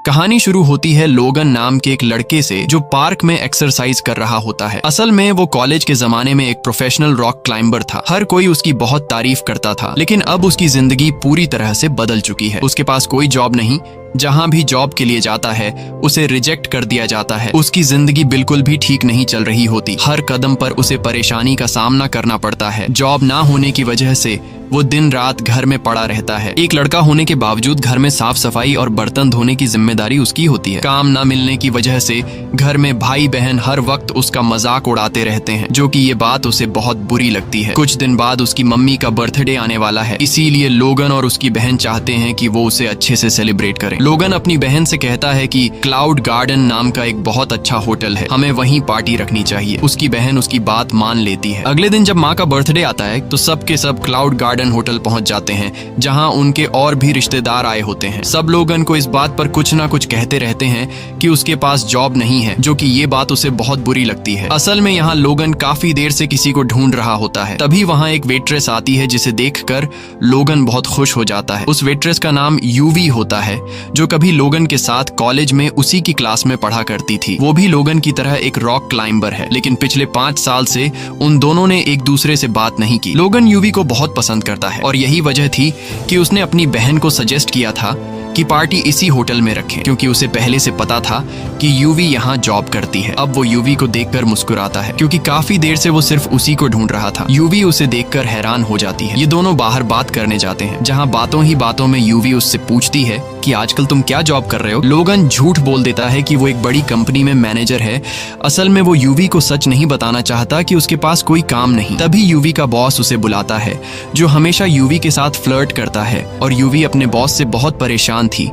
कहानी शुरू होती है लोगन नाम के एक लड़के से जो पार्क में एक्सरसाइज कर रहा होता है। असल में वो कॉलेज के जमाने में एक प्रोफेशनल रॉक क्लाइंबर था। हर कोई उसकी बहुत तारीफ करता था, लेकिन अब उसकी जिंदगी पूरी तरह से बदल चुकी है। उसके पास कोई जॉब नहीं, जहां भी जॉब के लिए जाता है उसे रिजेक्ट कर दिया जाता है। उसकी जिंदगी बिल्कुल भी ठीक नहीं चल रही होती। हर कदम पर उसे परेशानी का सामना करना पड़ता है। जॉब ना होने की वजह से वो दिन रात घर में पड़ा रहता है। एक लड़का होने के बावजूद घर में साफ सफाई और बर्तन धोने की जिम्मेदारी उसकी होती है। काम ना मिलने की वजह से घर में भाई बहन हर वक्त उसका मजाक उड़ाते रहते हैं, जो कि ये बात उसे बहुत बुरी लगती है। कुछ दिन बाद उसकी मम्मी का बर्थडे आने वाला है, इसीलिए लोगन और उसकी बहन चाहते हैं कि वो उसे अच्छे से सेलिब्रेट करें। लोगन अपनी बहन से कहता है कि क्लाउड गार्डन नाम का एक बहुत अच्छा होटल है, हमें वहीं पार्टी रखनी चाहिए। उसकी बहन उसकी बात मान लेती है। अगले दिन जब माँ का बर्थडे आता है तो सब के सब क्लाउड गार्डन होटल पहुंच जाते हैं, जहां उनके और भी रिश्तेदार आए होते हैं। सब लोगन को इस बात पर कुछ ना कुछ कहते रहते हैं कि उसके पास जॉब नहीं है, जो कि ये बात उसे बहुत बुरी लगती है। असल में यहाँ लोगन काफी देर से किसी को ढूंढ रहा होता है। तभी वहाँ एक वेट्रेस आती है, जिसे देखकर लोगन बहुत खुश हो जाता है। उस वेट्रेस का नाम यूवी होता है, जो कभी लोगन के साथ कॉलेज में उसी की क्लास में पढ़ा करती थी। वो भी लोगन की तरह एक रॉक क्लाइंबर है, लेकिन पिछले 5 साल से उन दोनों ने एक दूसरे से बात नहीं की। लोगन यूवी को बहुत पसंद करता है और यही वजह थी कि उसने अपनी बहन को सजेस्ट किया था कि पार्टी इसी होटल में रखें, क्योंकि उसे पहले से पता था कि यूवी यहाँ जॉब करती है। अब वो यूवी को देखकर मुस्कुराता है, क्योंकि काफी देर से वो सिर्फ उसी को ढूंढ रहा था। यूवी उसे देखकर हैरान हो जाती है। ये दोनों बाहर बात करने जाते हैं, जहाँ बातों ही बातों में यूवी उससे पूछती है कि आजकल तुम क्या जॉब कर रहे हो। लोगन झूठ बोल देता है कि वो एक बड़ी कंपनी में मैनेजर है। असल में वो यूवी को सच नहीं बताना चाहता कि उसके पास कोई काम नहीं। तभी यूवी का बॉस उसे बुलाता है, जो हमेशा यूवी के साथ फ्लर्ट करता है, और यूवी अपने बॉस से बहुत परेशान थी,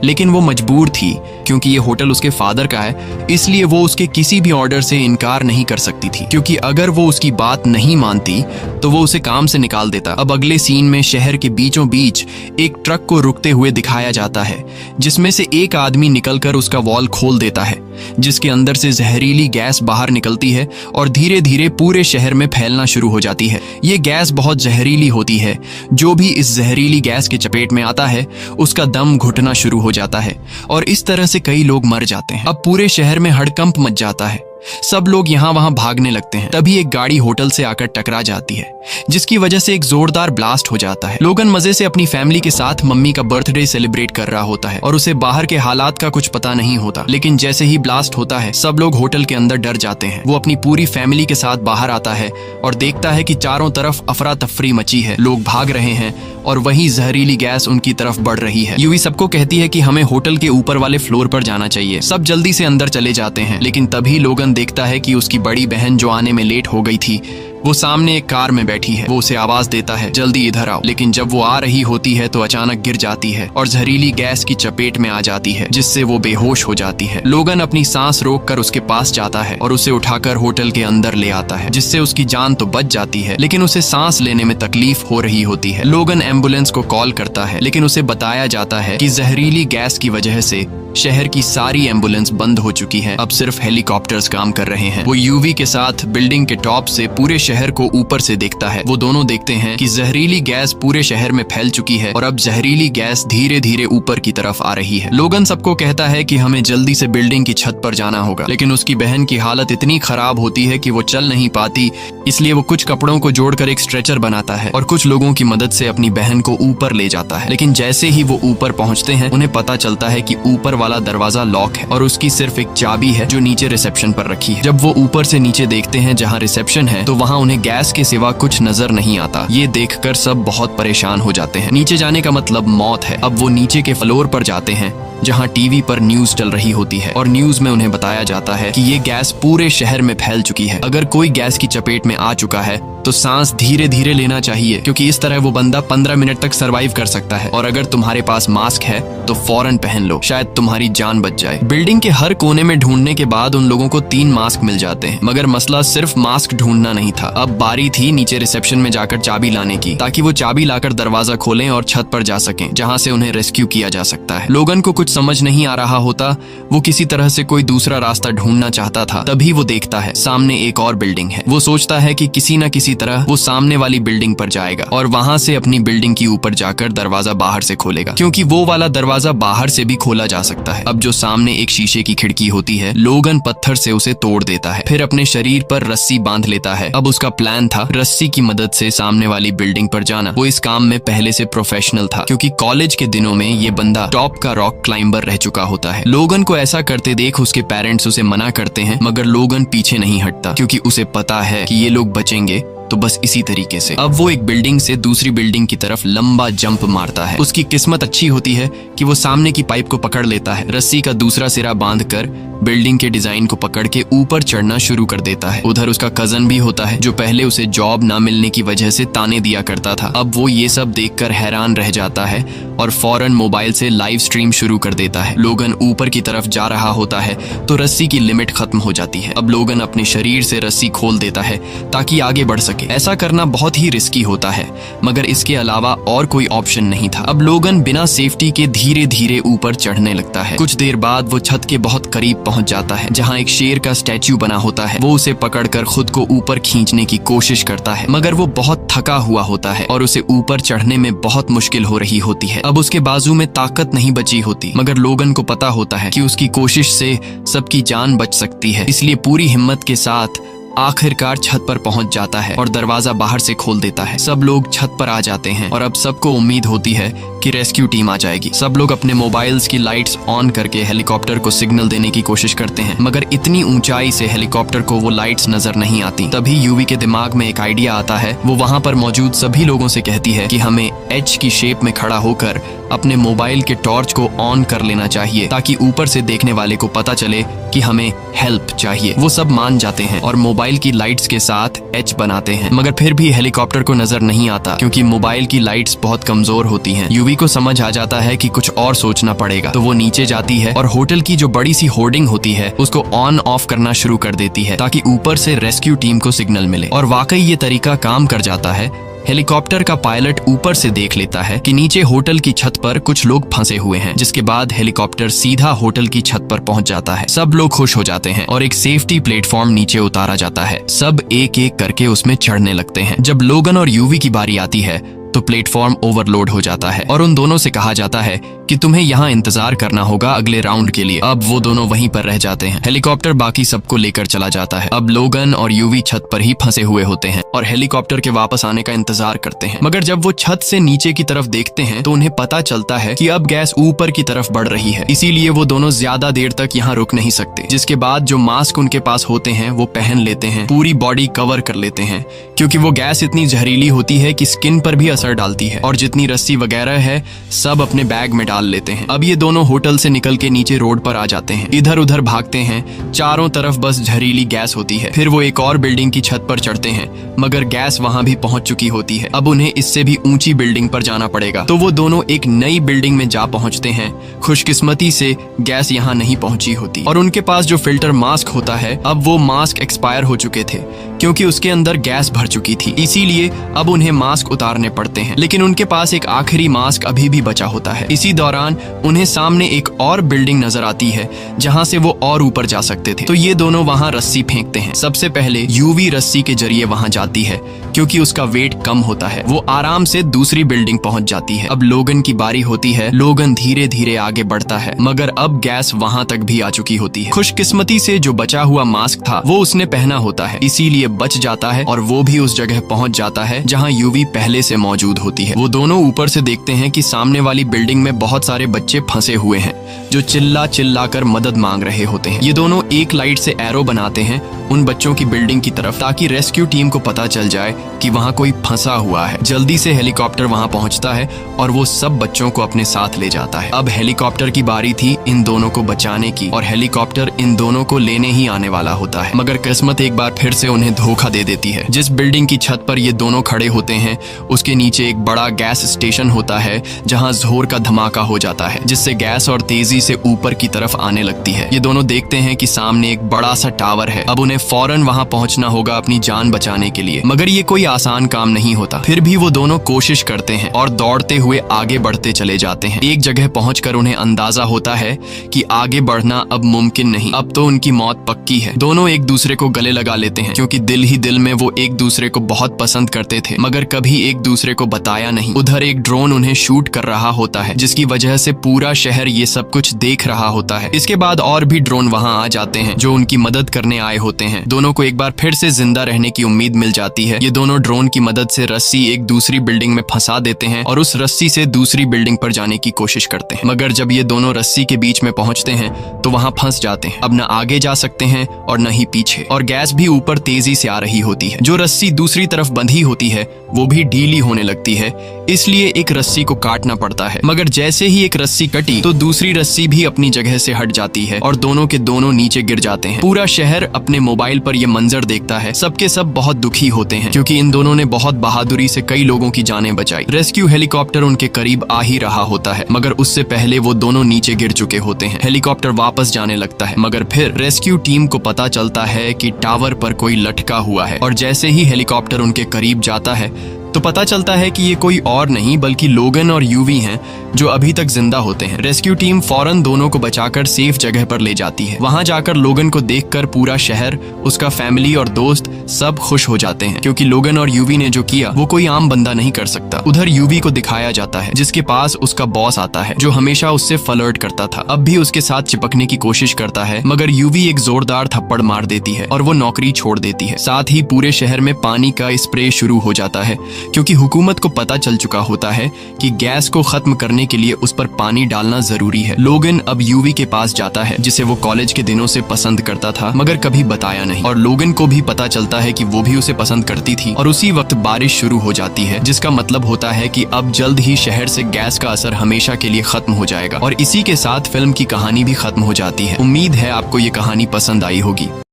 लेकिन वो मजबूर थी क्योंकि ये होटल उसके फादर का है, इसलिए वो उसके किसी भी ऑर्डर से इनकार नहीं कर सकती थी, क्योंकि अगर वो उसकी बात नहीं मानती तो वो उसे काम से निकाल देता। अब अगले सीन में शहर के बीचों बीच एक ट्रक को रुकते हुए दिखाया जाता है, जिसमें से एक आदमी निकलकर उसका वॉल खोल देता है, जिसके अंदर से जहरीली गैस बाहर निकलती है और धीरे धीरे पूरे शहर में फैलना शुरू हो जाती है। ये गैस बहुत जहरीली होती है। जो भी इस जहरीली गैस के चपेट में आता है उसका दम घुटना शुरू हो जाता है, और इस तरह से कई लोग मर जाते हैं। अब पूरे शहर में हड़कंप मच जाता है। सब लोग यहाँ वहाँ भागने लगते हैं। तभी एक गाड़ी होटल से आकर टकरा जाती है, जिसकी वजह से एक जोरदार ब्लास्ट हो जाता है। लोगन मजे से अपनी फैमिली के साथ मम्मी का बर्थडे सेलिब्रेट कर रहा होता है और उसे बाहर के हालात का कुछ पता नहीं होता। लेकिन जैसे ही ब्लास्ट होता है सब लोग होटल के अंदर डर जाते हैं। वो अपनी पूरी फैमिली के साथ बाहर आता है और देखता है कि चारों तरफ अफरा तफरी मची है, लोग भाग रहे हैं और वही जहरीली गैस उनकी तरफ बढ़ रही है। यूवी सबको कहती है कि हमें होटल के ऊपर वाले फ्लोर पर जाना चाहिए। सब जल्दी से अंदर चले जाते हैं, लेकिन तभी लोगन देखता है कि उसकी बड़ी बहन जो आने में लेट हो गई थी, वो सामने एक कार में बैठी है। वो उसे आवाज देता है, जल्दी इधर आओ। लेकिन जब वो आ रही होती है तो अचानक गिर जाती है और जहरीली गैस की चपेट में आ जाती है, जिससे वो बेहोश हो जाती है। लोगन अपनी सांस रोककर उसके पास जाता है और उसे उठाकर होटल के अंदर ले आता है, जिससे उसकी जान तो बच जाती है, लेकिन उसे सांस लेने में तकलीफ हो रही होती है। लोगन एम्बुलेंस को कॉल करता है, लेकिन उसे बताया जाता है कि जहरीली गैस की वजह से शहर की सारी एम्बुलेंस बंद हो चुकी है। अब सिर्फ हेलीकॉप्टर्स काम कर रहे हैं। वो यूवी के साथ बिल्डिंग के टॉप से पूरे शहर को ऊपर से देखता है। वो दोनों देखते हैं कि जहरीली गैस पूरे शहर में फैल चुकी है और अब जहरीली गैस धीरे धीरे ऊपर की तरफ आ रही है। लोगन सबको कहता है कि हमें जल्दी से बिल्डिंग की छत पर जाना होगा, लेकिन उसकी बहन की हालत इतनी खराब होती है कि वो चल नहीं पाती, इसलिए वो कुछ कपड़ों को जोड़कर एक स्ट्रेचर बनाता है और कुछ लोगों की मदद से अपनी बहन को ऊपर ले जाता है। लेकिन जैसे ही वो ऊपर पहुंचते हैं उन्हें पता चलता है कि ऊपर वाला दरवाजा लॉक है और उसकी सिर्फ एक चाबी है जो नीचे रिसेप्शन पर रखी है। जब वो ऊपर से नीचे देखते हैं जहाँ रिसेप्शन है, तो वहाँ उन्हें गैस के सिवा कुछ नजर नहीं आता। ये देखकर सब बहुत परेशान हो जाते हैं। नीचे जाने का मतलब मौत है। अब वो नीचे के फ्लोर पर जाते हैं, जहां टीवी पर न्यूज चल रही होती है और न्यूज में उन्हें बताया जाता है कि ये गैस पूरे शहर में फैल चुकी है। अगर कोई गैस की चपेट में आ चुका है तो सांस धीरे धीरे लेना चाहिए, क्योंकि इस तरह वो बंदा 15 मिनट तक सरवाइव कर सकता है। और अगर तुम्हारे पास मास्क है तो फौरन पहन लो, शायद तुम्हारी जान बच जाए। बिल्डिंग के हर कोने में ढूंढने के बाद उन लोगों को 3 मास्क मिल जाते हैं, मगर मसला सिर्फ मास्क ढूंढना नहीं था। अब बारी थी नीचे रिसेप्शन में जाकर चाबी लाने की, ताकि वो चाबी लाकर दरवाजा खोलें और छत पर जा सकें, जहां से उन्हें रेस्क्यू किया जा सकता है। लोगन को कुछ समझ नहीं आ रहा होता। वो किसी तरह से कोई दूसरा रास्ता ढूंढना चाहता था। तभी वो देखता है सामने एक और बिल्डिंग है। वो सोचता है कि किसी न किसी तरह वो सामने वाली बिल्डिंग पर जाएगा और वहां से अपनी बिल्डिंग की ऊपर जाकर दरवाजा बाहर से खोलेगा, क्योंकि वो वाला दरवाजा बाहर से भी खोला जा सकता है। लगता है। अब जो सामने एक शीशे की खिड़की होती है, लोगन पत्थर से उसे तोड़ देता है, फिर अपने शरीर पर रस्सी बांध लेता है। अब उसका प्लान था रस्सी की मदद से सामने वाली बिल्डिंग पर जाना। वो इस काम में पहले से प्रोफेशनल था, क्योंकि कॉलेज के दिनों में ये बंदा टॉप का रॉक क्लाइंबर रह चुका होता है। लोगन को ऐसा करते देख उसके पेरेंट्स उसे मना करते हैं, मगर लोगन पीछे नहीं हटता, क्योंकि उसे पता है कि ये लोग बचेंगे तो बस इसी तरीके से। अब वो एक बिल्डिंग से दूसरी बिल्डिंग की तरफ लंबा जंप मारता है। उसकी किस्मत अच्छी होती है कि वो सामने की पाइप को पकड़ लेता है। रस्सी का दूसरा सिरा बांधकर बिल्डिंग के डिजाइन को पकड़ के ऊपर चढ़ना शुरू कर देता है। उधर उसका कजन भी होता है, जो पहले उसे जॉब ना मिलने की वजह से ताने दिया करता था। अब वो ये सब देखकर हैरान रह जाता है और फौरन मोबाइल से लाइव स्ट्रीम शुरू कर देता है। लोगन ऊपर की तरफ जा रहा होता है तो रस्सी की लिमिट खत्म हो जाती है। अब लोगन अपने शरीर से रस्सी खोल देता है ताकि आगे बढ़ सके। ऐसा करना बहुत ही रिस्की होता है, मगर इसके अलावा और कोई ऑप्शन नहीं था। अब लोगन बिना सेफ्टी के धीरे धीरे ऊपर चढ़ने लगता है। कुछ देर बाद वो छत के बहुत करीब पहुंच जाता है, जहां एक शेर का स्टैच्यू बना होता है। वो उसे पकड़कर खुद को ऊपर खींचने की कोशिश करता है, मगर वो बहुत थका हुआ होता है और उसे ऊपर चढ़ने में बहुत मुश्किल हो रही होती है। अब उसके बाजू में ताकत नहीं बची होती, मगर लोगन को पता होता है कि उसकी कोशिश से सबकी जान बच सकती है, इसलिए पूरी हिम्मत के साथ आखिरकार छत पर पहुंच जाता है और दरवाजा बाहर से खोल देता है। सब लोग छत पर आ जाते हैं और अब सबको उम्मीद होती है कि रेस्क्यू टीम आ जाएगी। सब लोग अपने मोबाइल्स की लाइट्स ऑन करके हेलीकॉप्टर को सिग्नल देने की कोशिश करते हैं, मगर इतनी ऊंचाई से हेलीकॉप्टर को वो लाइट्स नजर नहीं आती। तभी यूवी के दिमाग में एक आइडिया आता है। वो वहां पर मौजूद सभी लोगों से कहती है कि हमें एच की शेप में खड़ा होकर अपने मोबाइल के टॉर्च को ऑन कर लेना चाहिए, ताकि ऊपर से देखने वाले को पता चले कि हमें हेल्प चाहिए। वो सब मान जाते हैं और मोबाइल की लाइट्स के साथ एच बनाते हैं, मगर फिर भी हेलीकॉप्टर को नजर नहीं आता, क्योंकि मोबाइल की लाइट्स बहुत कमजोर होती हैं। यूवी को समझ आ जाता है कि कुछ और सोचना पड़ेगा, तो वो नीचे जाती है और होटल की जो बड़ी सी होर्डिंग होती है उसको ऑन ऑफ करना शुरू कर देती है, ताकि ऊपर से रेस्क्यू टीम को सिग्नल मिले। और वाकई ये तरीका काम कर जाता है। हेलीकॉप्टर का पायलट ऊपर से देख लेता है कि नीचे होटल की छत पर कुछ लोग फंसे हुए हैं, जिसके बाद हेलीकॉप्टर सीधा होटल की छत पर पहुंच जाता है। सब लोग खुश हो जाते हैं और एक सेफ्टी प्लेटफॉर्म नीचे उतारा जाता है। सब एक एक करके उसमें चढ़ने लगते हैं। जब लोगन और यूवी की बारी आती है तो प्लेटफॉर्म ओवरलोड हो जाता है और उन दोनों से कहा जाता है कि तुम्हें यहाँ इंतजार करना होगा अगले राउंड के लिए। अब वो दोनों वहीं पर रह जाते हैं। हेलीकॉप्टर बाकी सबको लेकर चला जाता है। अब लोगन और यूवी छत पर ही फंसे हुए होते हैं और हेलीकॉप्टर के वापस आने का इंतजार करते हैं, मगर जब वो छत से नीचे की तरफ देखते हैं तो उन्हें पता चलता है कि अब गैस ऊपर की तरफ बढ़ रही है, इसीलिए वो दोनों ज्यादा देर तक यहाँ रुक नहीं सकते। जिसके बाद जो मास्क उनके पास होते हैं वो पहन लेते हैं, पूरी बॉडी कवर कर लेते हैं, क्योंकि वो गैस इतनी जहरीली होती है कि स्किन पर भी असर डालती है। और जितनी रस्सी वगैरह है सब अपने बैग में डाल लेते हैं। अब ये दोनों होटल से निकल के नीचे रोड पर आ जाते हैं। इधर उधर भागते हैं, चारों तरफ बस जहरीली गैस होती है। फिर वो एक और बिल्डिंग की छत पर चढ़ते हैं, मगर गैस वहां भी पहुंच चुकी होती है। अब उन्हें इससे भी ऊंची बिल्डिंग पर जाना पड़ेगा, तो वो दोनों एक नई बिल्डिंग में जा पहुंचते हैं। खुशकिस्मती से गैस यहाँ नहीं पहुंची होती और उनके पास जो फिल्टर मास्क होता है, अब वो मास्क एक्सपायर हो चुके थे, क्योंकि उसके अंदर गैस भर चुकी थी। इसीलिए अब उन्हें मास्क उतारने पड़ते हैं, लेकिन उनके पास एक आखिरी मास्क अभी भी बचा होता है। इसी दौरान उन्हें सामने एक और बिल्डिंग नजर आती है जहां से वो और ऊपर जा सकते थे, तो ये दोनों वहां रस्सी फेंकते हैं। सबसे पहले यूवी रस्सी के जरिए वहां जाती है, क्योंकि उसका वेट कम होता है। वो आराम से दूसरी बिल्डिंग पहुंच जाती है। अब लोगन की बारी होती है। लोगन धीरे धीरे आगे बढ़ता है, मगर अब गैस वहां तक भी आ चुकी होती है। खुशकिस्मती से जो बचा हुआ मास्क था वो उसने पहना होता है, इसीलिए बच जाता है और वो भी उस जगह पहुंच जाता है जहां यूवी पहले से मौजूद होती है। वो दोनों ऊपर से देखते हैं कि सामने वाली बिल्डिंग में बहुत सारे बच्चे फंसे हुए हैं, जो चिल्ला चिल्ला कर मदद मांग रहे होते हैं। ये दोनों एक लाइट से एरो बनाते हैं उन बच्चों की बिल्डिंग की तरफ, ताकि रेस्क्यू टीम को पता चल जाए कि वहाँ कोई फंसा हुआ है। जल्दी से हेलीकॉप्टर वहाँ पहुँचता है और वो सब बच्चों को अपने साथ ले जाता है। अब हेलीकॉप्टर की बारी थी इन दोनों को बचाने की, और हेलीकॉप्टर इन दोनों को लेने ही आने वाला होता है, मगर किस्मत एक बार फिर से उन्हें धोखा दे देती है। जिस बिल्डिंग की छत पर ये दोनों खड़े होते हैं उसके नीचे एक बड़ा गैस स्टेशन होता है, जहाँ जोर का धमाका हो जाता है, जिससे गैस और तेजी से ऊपर की तरफ आने लगती है। ये दोनों देखते हैं कि सामने एक बड़ा सा टावर है। अब उन्हें उन्हें फौरन वहां पहुंचना होगा अपनी जान बचाने के लिए। मगर ये कोई आसान काम नहीं होता। फिर भी वो दोनों कोशिश करते हैं और दौड़ते हुए आगे बढ़ते चले जाते हैं। एक जगह पहुंचकर उन्हें अंदाजा होता है कि आगे बढ़ना अब मुमकिन नहीं, अब तो उनकी मौत पक्की है। दोनों एक दूसरे को गले लगा लेते हैं क्योंकि दिल ही दिल में वो एक दूसरे को बहुत पसंद करते थे, मगर कभी एक दूसरे को बताया नहीं। उधर एक ड्रोन उन्हें शूट कर रहा होता है, जिसकी वजह से पूरा शहर ये सब कुछ देख रहा होता है। इसके बाद और भी ड्रोन वहां आ जाते हैं जो उनकी मदद करने आए होते हैं। दोनों को एक बार फिर से जिंदा रहने की उम्मीद मिल जाती है। ये दोनों ड्रोन की मदद से रस्सी एक दूसरी बिल्डिंग में फंसा देते हैं और उस रस्सी से दूसरी बिल्डिंग पर जाने की कोशिश करते हैं। मगर जब ये दोनों रस्सी के बीच में पहुंचते हैं तो वहां फंस जाते हैं। अब न आगे जा सकते हैं और न ही पीछे, और गैस भी ऊपर तेजी से आ रही होती है। जो रस्सी दूसरी तरफ बंधी होती है वो भी ढीली होने लगती है, इसलिए एक रस्सी को काटना पड़ता है। मगर जैसे ही एक रस्सी कटी तो दूसरी रस्सी भी अपनी जगह से हट जाती है और दोनों के दोनों नीचे गिर जाते हैं। पूरा शहर अपने मोबाइल पर यह मंजर देखता है। सबके सब बहुत दुखी होते हैं क्योंकि इन दोनों ने बहुत बहादुरी से कई लोगों की जानें बचाई। रेस्क्यू हेलीकॉप्टर उनके करीब आ ही रहा होता है, मगर उससे पहले वो दोनों नीचे गिर चुके होते हैं। हेलीकॉप्टर वापस जाने लगता है, मगर फिर रेस्क्यू टीम को पता चलता है कि टावर पर कोई लटका हुआ है, और जैसे ही हेलीकॉप्टर उनके करीब जाता है तो पता चलता है कि ये कोई और नहीं बल्कि लोगन और यूवी हैं जो अभी तक जिंदा होते हैं। रेस्क्यू टीम फौरन दोनों को बचाकर सेफ जगह पर ले जाती है। वहां जाकर लोगन को देखकर पूरा शहर, उसका फैमिली और दोस्त सब खुश हो जाते हैं क्योंकि लोगन और यूवी ने जो किया वो कोई आम बंदा नहीं कर सकता। उधर यूवी को दिखाया जाता है जिसके पास उसका बॉस आता है जो हमेशा उससे फ्लर्ट करता था। अब भी उसके साथ चिपकने की कोशिश करता है, मगर यूवी एक जोरदार थप्पड़ मार देती है और वो नौकरी छोड़ देती है। साथ ही पूरे शहर में पानी का स्प्रे शुरू हो जाता है क्योंकि हुकूमत को पता चल चुका होता है कि गैस को खत्म करने के लिए उस पर पानी डालना जरूरी है। लोगन अब यूवी के पास जाता है जिसे वो कॉलेज के दिनों से पसंद करता था मगर कभी बताया नहीं, और लोगन को भी पता चलता है कि वो भी उसे पसंद करती थी। और उसी वक्त बारिश शुरू हो जाती है जिसका मतलब होता है कि अब जल्द ही शहर से गैस का असर हमेशा के लिए खत्म हो जाएगा, और इसी के साथ फिल्म की कहानी भी खत्म हो जाती है। उम्मीद है आपको ये कहानी पसंद आई होगी।